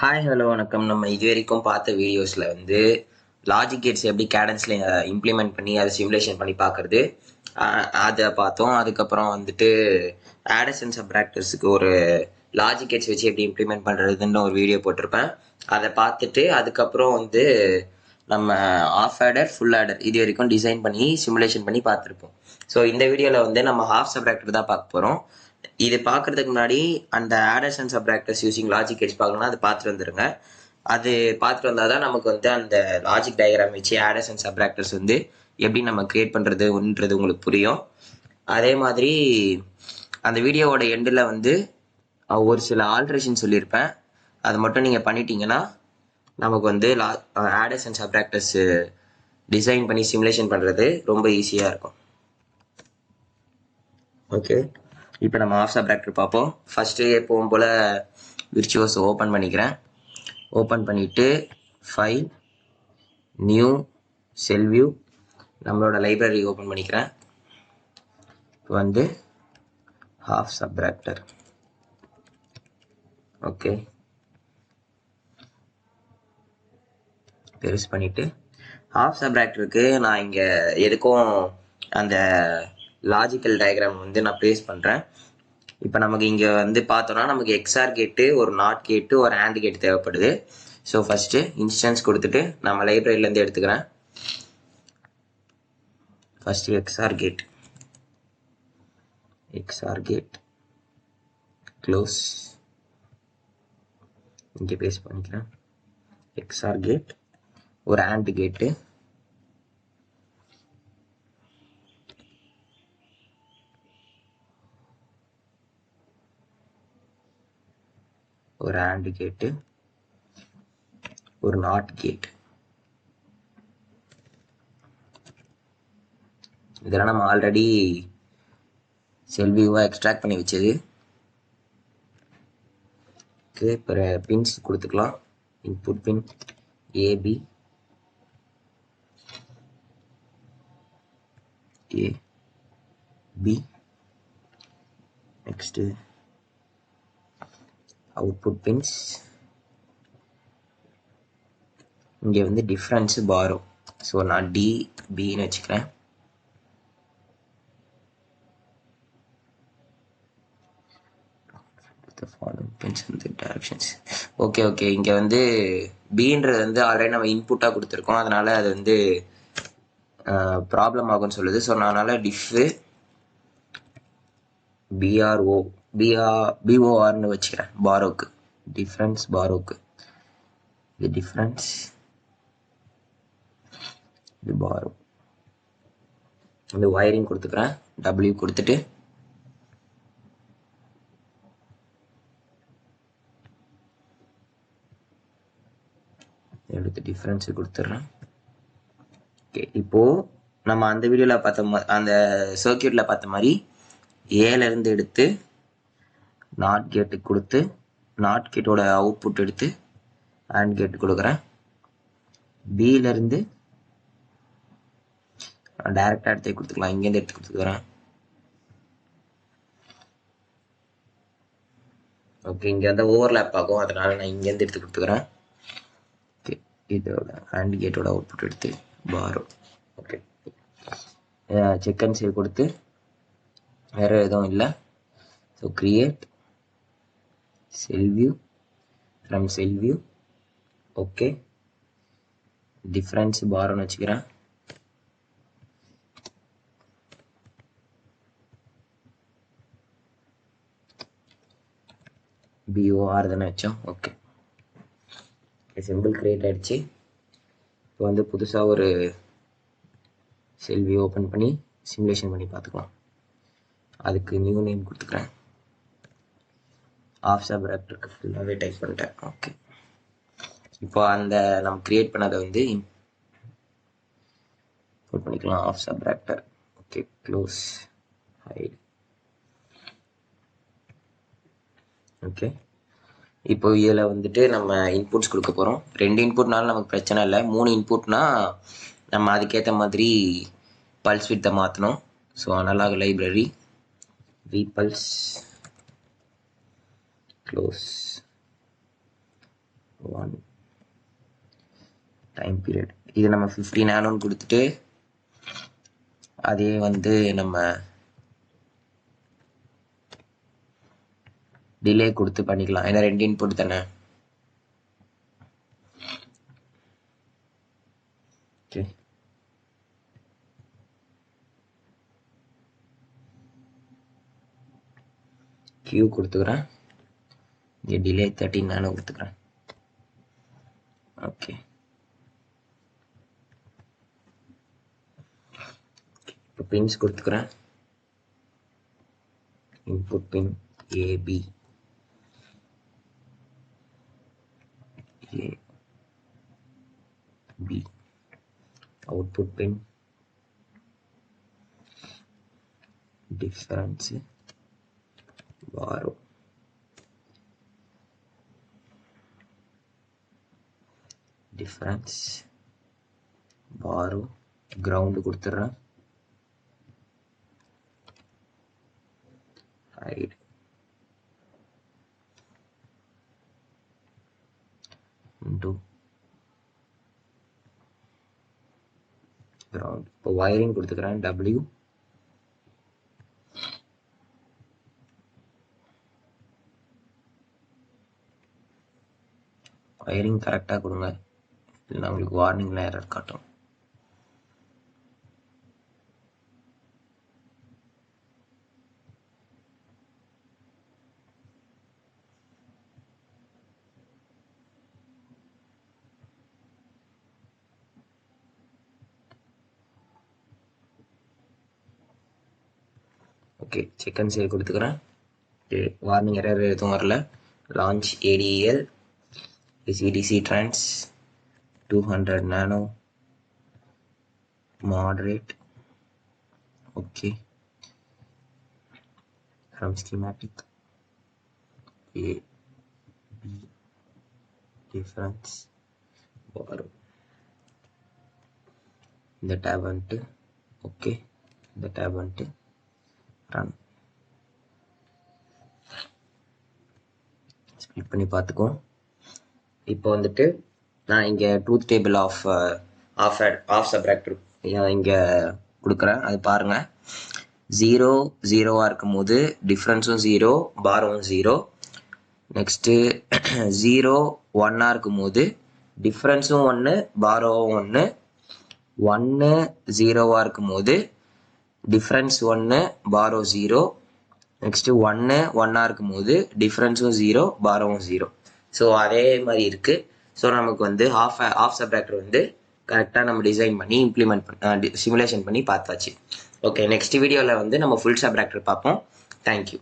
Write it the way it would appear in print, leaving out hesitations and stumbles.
Hi hello வணக்கம். நம்ம இது வரைக்கும் பார்த்த வீடியோஸில் வந்து லாஜிக் கேட்ஸ் எப்படி கேடன்ஸில் இம்ப்ளிமெண்ட் பண்ணி அதை சிமுலேஷன் பண்ணி பார்க்குறது அதை பார்த்தோம். அதுக்கப்புறம் வந்துட்டு ஆடர்ஸ் சப்ராக்டர்ஸுக்கு ஒரு லாஜிக் கேட்ஸ் வச்சு எப்படி இம்ப்ளிமெண்ட் பண்ணுறதுன்னு ஒரு வீடியோ போட்டிருப்பேன். அதை பார்த்துட்டு அதுக்கப்புறம் வந்து நம்ம ஆஃப் ஆடர் ஃபுல் ஆடர் இது வரைக்கும் டிசைன் பண்ணி சிமுலேஷன் பண்ணி பார்த்துருப்போம். ஸோ இந்த வீடியோவில் வந்து நம்ம ஹாஃப் சப்ராக்டர் தான் பார்க்க போகிறோம். இது பார்க்கறதுக்கு முன்னாடி அந்த adders and subtractors using logic gates பார்க்கணும்னா அது பார்த்துட்டு வந்துருங்க. அது பார்த்துட்டு வந்தால் தான் நமக்கு வந்து அந்த லாஜிக் டயக்ராம் வச்சு ஆடர்ஸ் அண்ட் சப்ராக்டர்ஸ் வந்து எப்படி நம்ம கிரியேட் பண்ணுறதுன்றது உங்களுக்கு புரியும். அதே மாதிரி அந்த வீடியோவோட எண்டில் வந்து ஒரு சில ஆல்ட்ரேஷன் சொல்லியிருப்பேன். அது மட்டும் நீங்கள் பண்ணிட்டீங்கன்னா நமக்கு வந்து ஆடர்ஸ் அண்ட் சப்ராக்டர்ஸ் டிசைன் பண்ணி சிமுலேஷன் பண்ணுறது ரொம்ப ஈஸியாக இருக்கும். ஓகே, இப்போ நம்ம ஆஃப் சப்ராக்டர் பார்ப்போம். ஃபஸ்ட்டு எப்பவும் போல் விர்ச்சுவஸ் ஓப்பன் பண்ணிக்கிறேன். ஓப்பன் பண்ணிவிட்டு ஃபைல், நியூ, செல் வியூ, நம்மளோட லைப்ரரி ஓப்பன் பண்ணிக்கிறேன். இப்போ வந்து ஹாஃப் சப்ராக்டர். ஓகே, பெருசு பண்ணிவிட்டு ஹாஃப் சப்ராக்டருக்கு நான் இங்கே எதுக்கும் அந்த லாஜிக்கல் டயக்ராம் வந்து நான் பேஸ்ட் பண்ணுறேன். இப்போ நமக்கு இங்கே வந்து பார்த்தோன்னா நமக்கு எக்ஸ்ஆர் கேட்டு, ஒரு நாட் கேட்டு, ஒரு ஆண்ட் கேட்டு தேவைப்படுது. ஸோ ஃபஸ்ட்டு இன்ஸ்டன்ஸ் கொடுத்துட்டு நம்ம லைப்ரரியிலேருந்து எடுத்துக்கிறேன். ஃபஸ்ட்டு எக்ஸ்ஆர் கேட் க்ளோஸ், இங்கே பேஸ்ட் பண்ணிக்கிறேன். எக்ஸ்ஆர் கேட், ஒரு ஆண்ட் கேட்டு, ஒரு ஆண்ட் கேட்டு, ஒரு நாட் கேட். இதெல்லாம் நம்ம ஆல்ரெடி செல் வியூவாக எக்ஸ்ட்ராக்ட் பண்ணி வச்சது. ஓகே, இப்போ பின்ஸ் கொடுத்துக்கலாம். Input pin AB, next output pins. இங்கே வந்து டிஃப்ரென்ஸு பாரோ, ஸோ நான் டிபின்னு வச்சுக்கிறேன். டைரக்ஷன்ஸ். ஓகே, இங்கே வந்து பின்றது வந்து ஆல்ரெடி நம்ம இன்புட்டாக கொடுத்துருக்கோம், அதனால் அது வந்து ப்ராப்ளம் ஆகும்னு சொல்லுது. ஸோ நான் அதனால் டிஃப்பு பிஓஆர்னு வச்சுக்கிறேன். பாரோக்கு டிஃப்ரென்ஸ், பாரோக்கு இது டிஃப்ரென்ஸ், இது பாரோ. இந்த ஒயரிங் கொடுத்துக்கிறேன். டபிள்யூ கொடுத்துட்டு எடுத்து டிஃப்ரென்ஸு கொடுத்துட்றேன். ஓகே, இப்போது நம்ம அந்த வீடியோவில் பார்த்த அந்த சர்க்கியூட்டில் பார்த்த மாதிரி ஏலேருந்து எடுத்து நாட் கேட்டுக்கு கொடுத்து, நாட் கேட்டோட அவுட்புட் எடுத்து ஆண்ட் கேட்டு கொடுக்குறேன். பியிலேருந்து டைரெக்டாக எடுத்து கொடுத்துக்கலாம், இங்கேருந்து எடுத்து கொடுத்துக்கிறேன். ஓகே, இங்கே வந்து ஓவர்லேப் ஆகும், அதனால் நான் இங்கேருந்து எடுத்து கொடுத்துக்கிறேன். ஓகே, இதோட ஆண்ட் கேட்டோட அவுட்புட் எடுத்து borrow. Okay, check and save கொடுத்து வேறு எதுவும் இல்லை. So create cell view, from cell view. Okay, difference பாரோன்னு வச்சுக்கிறேன். பிஓஆர் தானே வச்சோம். ஓகே, சிம்பிள் கிரியேட் ஆகிடுச்சு. இப்போ வந்து புதுசாக ஒரு செல் வியூ ஓப்பன் பண்ணி சிமுலேஷன் பண்ணி பார்த்துக்கலாம். அதுக்கு நியூ நேம் கொடுத்துக்கிறேன். ஆஃப் சப்ராக்டருக்கு ஃபுல்லாகவே டைப் பண்ணிட்டேன். ஓகே, இப்போ அந்த நம்ம கிரியேட் பண்ணதை வந்து இம்போர்ட் பண்ணிக்கலாம். Of subtractor. Okay, close, hide. Okay, இப்போ இதில் வந்துட்டு நம்ம இன்புட்ஸ் கொடுக்க போகிறோம். 2 இன்புட்னாலும் நமக்கு பிரச்சனை இல்லை. 3 இன்புட்னா நம்ம அதுக்கேற்ற மாதிரி பல்ஸ் வித்தை மாற்றணும். So analog library vpulse close, 1 time period. இது நம்ம 50 நானோன்னு கொடுத்துட்டு அதே வந்து நம்ம டிலே கொடுத்து பண்ணிக்கலாம். ஏன்னா 2 இன்புட் தானே. ஓகே, கியூ கொடுத்துக்கிறேன். இங்கே டிலே 13 நானோ கொடுத்துக்கிறேன். ஓகே, இப்போ பின்ஸ் கொடுத்துக்கிறேன். Input pin AB, AB. Output pin difference borrow, difference borrow. Ground கொடுத்துட்றேன். Hide into ground. இப்போ வயரிங் கொடுத்துக்கிறேன். டபிள்யூ வயரிங் கரெக்டாக கொடுங்க, இல்லைன்னா உங்களுக்கு வார்னிங்கில் எரர் காட்டும். ஓகே, செக் அண்ட் சேவ் கொடுத்துக்கிறேன். வார்னிங் எரர் எதுவும் வரல. Launch ADEL DC trans 200 nano moderate. Okay, from schematic A B difference borrow. இந்த tab வந்துட்டு ஓகே, இந்த tab வந்துட்டு ரன். ஸ்ப்ளிட் பண்ணி பார்த்துக்கோ. இப்போ வந்துட்டு நான் இங்கே ட்ரூத் டேபிள் ஆஃப் சப்ராக்டர் இங்கே கொடுக்குறேன். அது பாருங்கள். 0 0வாக இருக்கும் போது டிஃப்ரென்ஸும் 0, பாரோவும் 0. நெக்ஸ்ட்டு 0 1ஆக இருக்கும் போது டிஃப்ரென்ஸும் 1, பாரோவும் 1. 1 0வாக இருக்கும் போது டிஃப்ரென்ஸ் 1, பாரோ 0. நெக்ஸ்ட்டு 1 1ஆக இருக்கும் போது டிஃப்ரென்ஸும் 0, பாரோவும் 0. ஸோ அதே மாதிரி இருக்குது. ஸோ நமக்கு வந்து ஆஃப் சப்ராக்டர் வந்து கரெக்டாக நம்ம டிசைன் பண்ணி இம்ப்ளிமெண்ட் பண்ணி சிமுலேஷன் பண்ணி பார்த்தாச்சு. ஓகே, நெக்ஸ்ட் வீடியோவில் வந்து நம்ம ஃபுல் சப்ராக்டர் பார்ப்போம். தேங்க்யூ.